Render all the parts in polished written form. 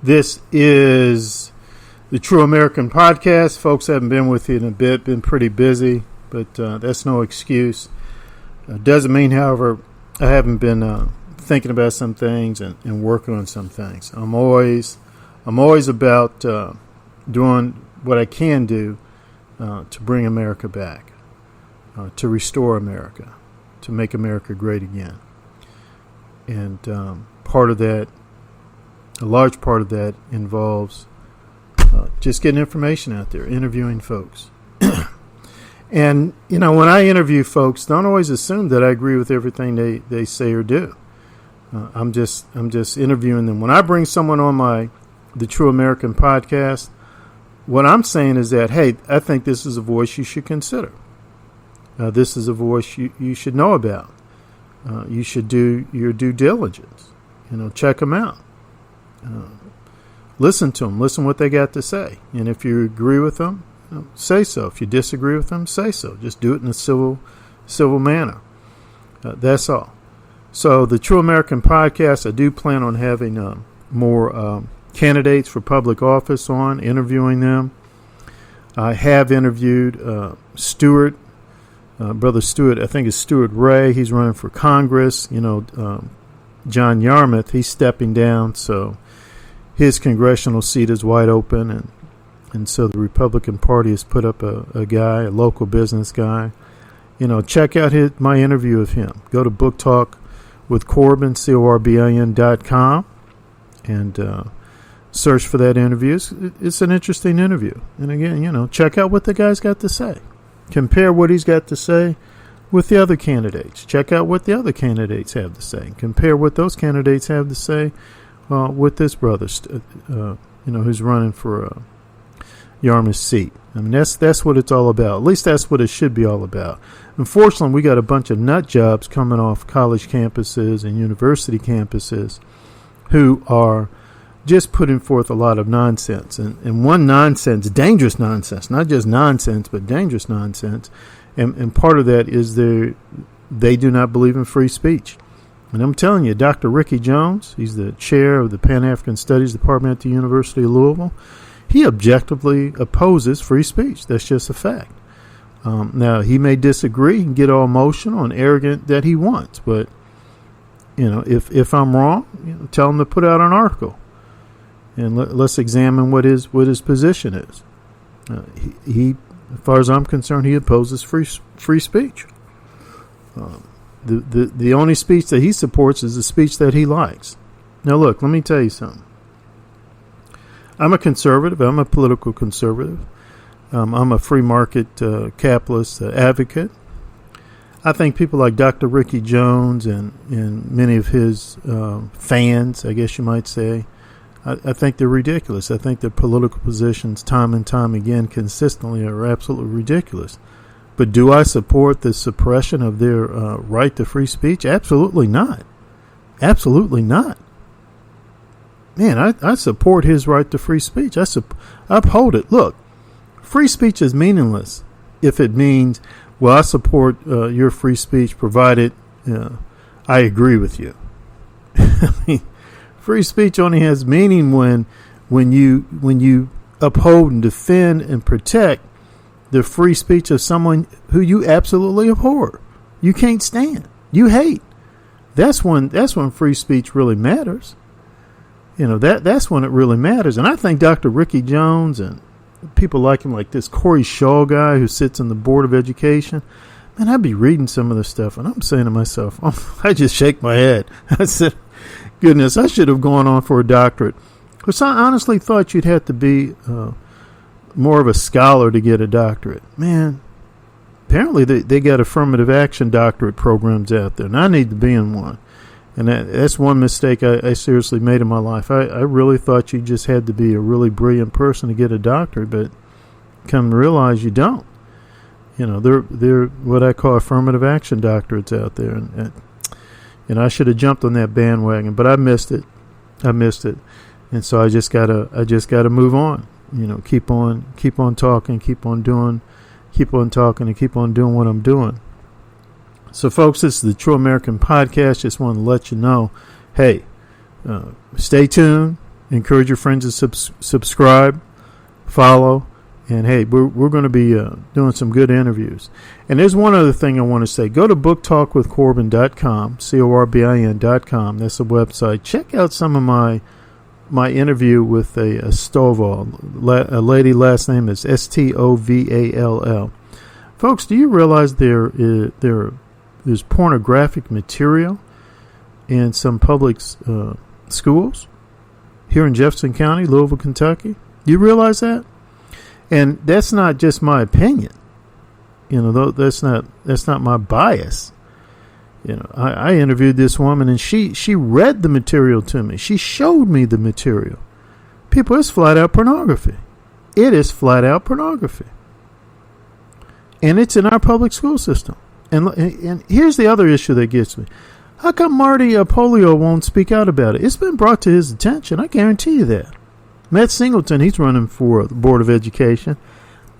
This is the True American Podcast. Folks, haven't been with you in a bit, been pretty busy, but that's no excuse. Doesn't mean, however, I haven't been thinking about some things and working on some things. I'm always about doing what I can do to bring America back, to restore America, to make America great again. And part of that, a large part of that involves just getting information out there, interviewing folks. And, when I interview folks, don't always assume that I agree with everything they say or do. I'm just interviewing them. When I bring someone on the True American Podcast, what I'm saying is that, hey, I think this is a voice you should consider. This is a voice you should know about. You should do your due diligence. Check them out. Listen to them. Listen what they got to say. And if you agree with them, say so. If you disagree with them, say so. Just do it in a civil manner. That's all. So the True American Podcast, I do plan on having more candidates for public office on, interviewing them. I have interviewed Stewart, Brother Stewart, I think it's Stewart Ray. He's running for Congress. John Yarmuth, he's stepping down, so his congressional seat is wide open, and so the Republican Party has put up a guy, a local business guy. Check out my interview of him. Go to Book Talk with Corbin, CORBIN.com, and search for that interview. It's an interesting interview. And again, check out what the guy's got to say. Compare what he's got to say with the other candidates. Check out what the other candidates have to say. Compare what those candidates have to say with this brother, who's running for Yarmouth's seat. I mean, that's what it's all about. At least that's what it should be all about. Unfortunately, we got a bunch of nut jobs coming off college campuses and university campuses who are just putting forth a lot of nonsense. And one nonsense, dangerous nonsense, not just nonsense, but dangerous nonsense. And part of that is they do not believe in free speech. And I'm telling you, Dr. Ricky Jones, he's the chair of the Pan-African Studies Department at the University of Louisville. He objectively opposes free speech. That's just a fact. Now, he may disagree and get all emotional and arrogant that he wants. But, if I'm wrong, tell him to put out an article. And let's examine what his position is. He, as far as I'm concerned, he opposes free speech. The only speech that he supports is the speech that he likes. Now, look, let me tell you something. I'm a conservative. I'm a political conservative. I'm a free market capitalist advocate. I think people like Dr. Ricky Jones and many of his fans, I guess you might say, I think they're ridiculous. I think their political positions time and time again consistently are absolutely ridiculous. But do I support the suppression of their right to free speech? Absolutely not. Absolutely not. Man, I support his right to free speech. I uphold it. Look, free speech is meaningless if it means, well, I support your free speech provided I agree with you. I mean, free speech only has meaning when you uphold and defend and protect the free speech of someone who you absolutely abhor, you can't stand, you hate. That's when free speech really matters. That's when it really matters. And I think Dr. Ricky Jones and people like him, like this Corey Shaw guy who sits on the Board of Education, man, I'd be reading some of this stuff and I'm saying to myself, I just shake my head. I said, goodness, I should have gone on for a doctorate. Because I honestly thought you'd have to be more of a scholar to get a doctorate. Man, apparently they got affirmative action doctorate programs out there, and I need to be in one. And that's one mistake I seriously made in my life. I really thought you just had to be a really brilliant person to get a doctorate, but come to realize you don't. They're what I call affirmative action doctorates out there, and I should have jumped on that bandwagon, but I missed it. And so I just gotta move on. Keep on talking, keep on talking, and keep on doing what I'm doing. So, folks, this is the True American Podcast. Just want to let you know, hey, stay tuned. Encourage your friends to subscribe, follow, and hey, we're going to be doing some good interviews. And there's one other thing I want to say. Go to booktalkwithcorbin.com, CORBIN.com. That's the website. Check out some of my interview with a Stovall, a lady. Last name is Stovall. Folks, do you realize there's pornographic material in some public schools here in Jefferson County, Louisville, Kentucky? Do you realize that? And that's not just my opinion. That's not my bias. I interviewed this woman, and she read the material to me. She showed me the material. People, it's flat out pornography. It is flat out pornography. And it's in our public school system. And here's the other issue that gets me. How come Marty Polio won't speak out about it? It's been brought to his attention. I guarantee you that. Matt Singleton, he's running for the Board of Education.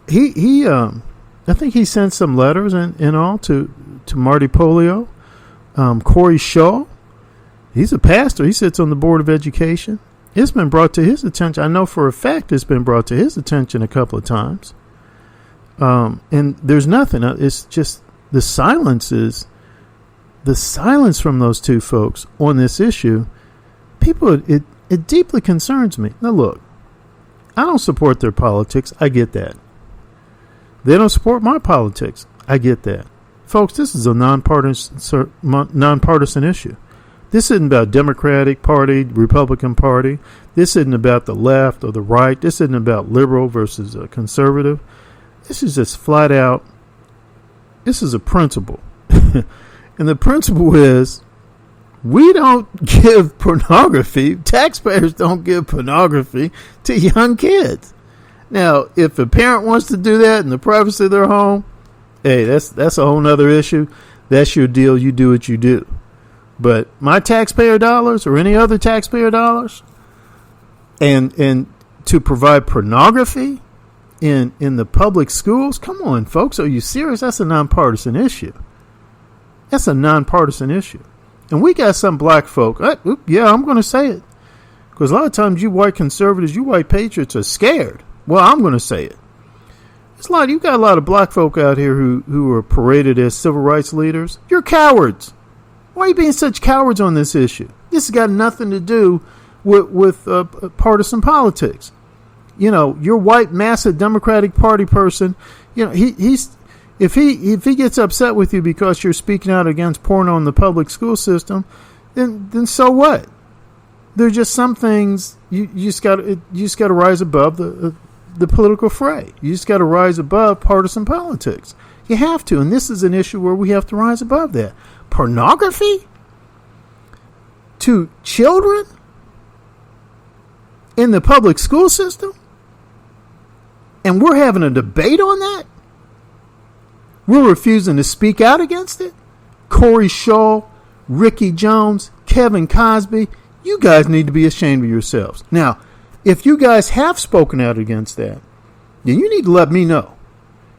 He I think he sent some letters and all to Marty Polio. Corey Shaw, he's a pastor. He sits on the Board of Education. It's been brought to his attention. I know for a fact it's been brought to his attention a couple of times. And there's nothing. It's just the silence from those two folks on this issue. People, it deeply concerns me. Now, look, I don't support their politics. I get that. They don't support my politics. I get that. Folks, this is a nonpartisan issue. This isn't about Democratic Party, Republican Party. This isn't about the left or the right. This isn't about liberal versus conservative. This is just flat out, this is a principle. And the principle is, we don't give pornography, taxpayers don't give pornography to young kids. Now, if a parent wants to do that in the privacy of their home, hey, that's a whole nother issue. That's your deal. You do what you do. But my taxpayer dollars or any other taxpayer dollars and to provide pornography in the public schools, come on, folks. Are you serious? That's a nonpartisan issue. That's a nonpartisan issue. And we got some black folk. Yeah, I'm going to say it. Because a lot of times you white conservatives, you white patriots are scared. Well, I'm going to say it. You got a lot of black folk out here who are paraded as civil rights leaders. You're cowards. Why are you being such cowards on this issue? This has got nothing to do with partisan politics. Your white massive Democratic Party person, if he gets upset with you because you're speaking out against porno in the public school system, then so what? There are just some things you just got to rise above the political fray. You just got to rise above partisan politics. You have to, and this is an issue where we have to rise above that. Pornography to children in the public school system, and we're having a debate on that. We're refusing to speak out against it. Corey Shaw, Ricky Jones, Kevin Cosby, you guys need to be ashamed of yourselves. Now, if you guys have spoken out against that, then you need to let me know.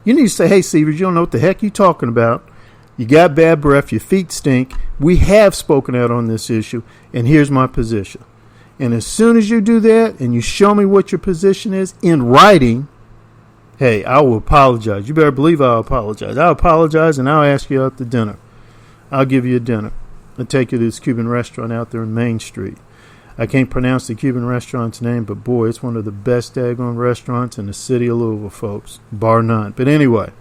You need to say, hey, Seavers, you don't know what the heck you're talking about. You got bad breath. Your feet stink. We have spoken out on this issue, and here's my position. And as soon as you do that and you show me what your position is in writing, hey, I will apologize. You better believe I'll apologize. I'll apologize, and I'll ask you out to dinner. I'll give you a dinner. I'll take you to this Cuban restaurant out there in Main Street. I can't pronounce the Cuban restaurant's name, but boy, it's one of the best daggone restaurants in the city of Louisville, folks, bar none. But anyway,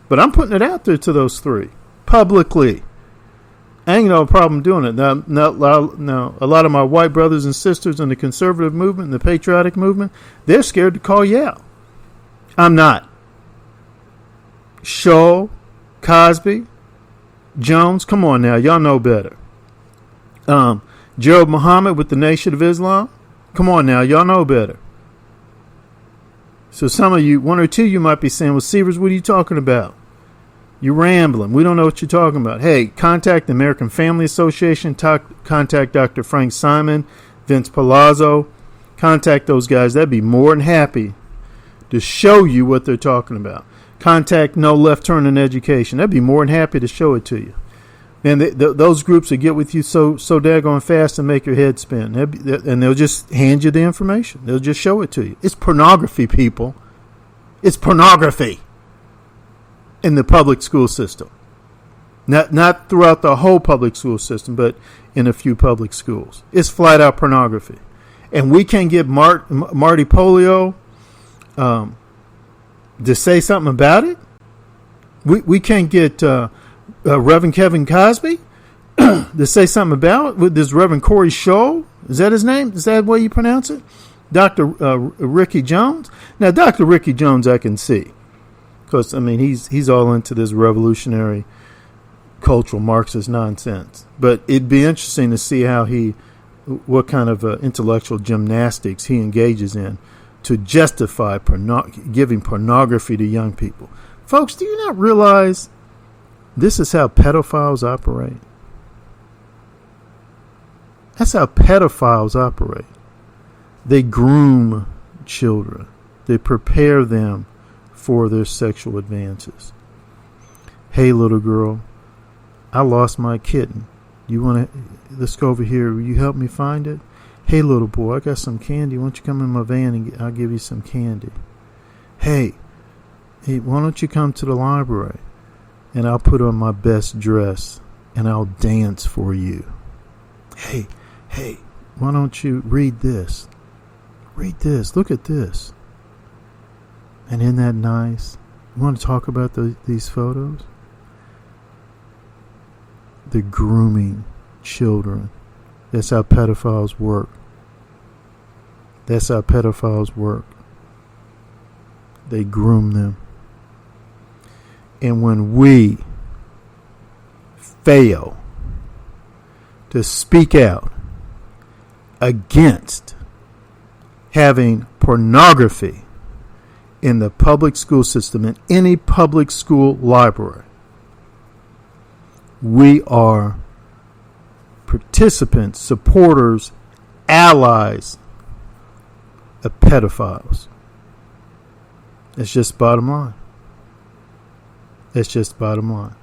I'm putting it out there to those three publicly. I ain't no problem doing it. Now, a lot of my white brothers and sisters in the conservative movement and the patriotic movement, they're scared to call you out. I'm not. Shaw, Cosby, Jones, come on now, y'all know better. Gerald Muhammad with the Nation of Islam, come on now, y'all know better. So some of you, one or two, you might be saying, well, Seavers, what are you talking about? You're rambling. We don't know what you're talking about. Hey, contact the American Family Association. Contact Dr. Frank Simon, Vince Palazzo. Contact those guys. They'd be more than happy to show you what they're talking about. Contact No Left Turn in Education. They'd be more than happy to show it to you. And those groups that get with you so daggone fast and make your head spin. And they'll just hand you the information. They'll just show it to you. It's pornography, people. It's pornography in the public school system. Not throughout the whole public school system, but in a few public schools. It's flat out pornography. And we can't get Marty Polio to say something about it. We can't get Reverend Kevin Cosby to say something about it with this Reverend Corey Scholl. Is that his name? Is that the way you pronounce it? Dr. Ricky Jones. Now, Dr. Ricky Jones, I can see, because I mean he's all into this revolutionary cultural Marxist nonsense. But it'd be interesting to see what kind of intellectual gymnastics he engages in to justify giving pornography to young people. Folks, do you not realize this is how pedophiles operate? That's how pedophiles operate. They groom children. They prepare them for their sexual advances. Hey, little girl, I lost my kitten. Let's go over here. Will you help me find it? Hey, little boy, I got some candy. Why don't you come in my van and I'll give you some candy. Hey, why don't you come to the library and I'll put on my best dress and I'll dance for you. Hey, why don't you read this? Read this. Look at this. And isn't that nice? You want to talk about these photos? They're grooming children. That's how pedophiles work. That's how pedophiles work. They groom them. And when we fail to speak out against having pornography in the public school system, in any public school library, we are participants, supporters, allies of pedophiles. It's just bottom line. It's just bottom line.